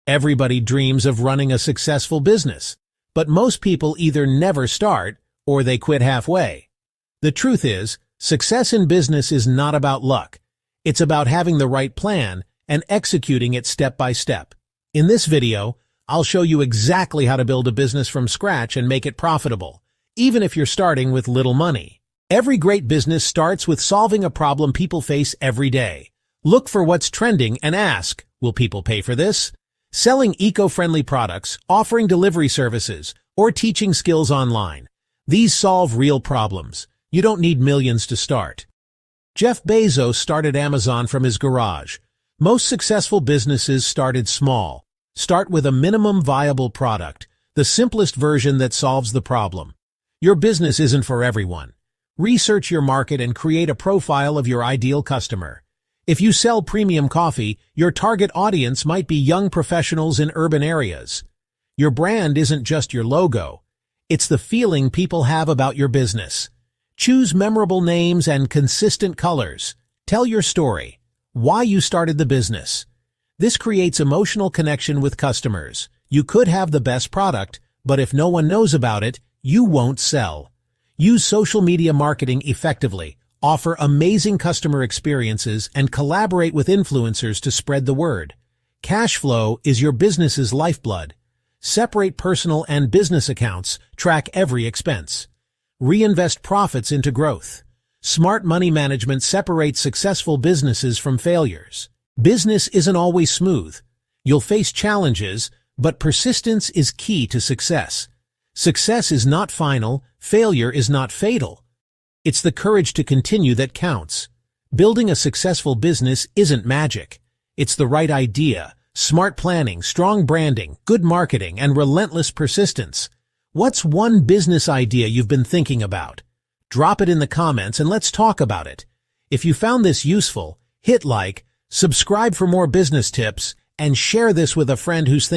Everybody dreams of running a successful business, but most people either never start or they quit halfway. The truth is, success in business is not about luck. It's about having the right plan and executing it step by step. In this video, I'll show you exactly how to build a business from scratch and make it profitable, even if you're starting with little money. Every great business starts with solving a problem people face every day. Look for what's trending and ask, will people pay for this? Selling eco-friendly products, offering delivery services, or teaching skills online. These solve real problems. You don't need millions to start. Jeff Bezos started Amazon from his garage. Most successful businesses started small. Start with a minimum viable product, the simplest version that solves the problem. Your business isn't for everyone. Research your market and create a profile of your ideal customer. If you sell premium coffee, your target audience might be young professionals in urban areas. Your brand isn't just your logo. It's the feeling people have about your business. Choose memorable names and consistent colors. Tell your story. Why you started the business. This creates emotional connection with customers. You could have the best product, but if no one knows about it, you won't sell. Use social media marketing effectively. Offer amazing customer experiences and collaborate with influencers to spread the word. Cash flow is your business's lifeblood. Separate personal and business accounts. Track every expense. Reinvest profits into growth. Smart money management separates successful businesses from failures. Business isn't always smooth. You'll face challenges, but persistence is key to success. Success is not final, failure is not fatal. It's the courage to continue that counts. Building a successful business isn't magic. It's the right idea, smart planning, strong branding, good marketing, and relentless persistence. What's one business idea you've been thinking about? Drop it in the comments and let's talk about it. If you found this useful, hit like, subscribe for more business tips, and share this with a friend who's thinking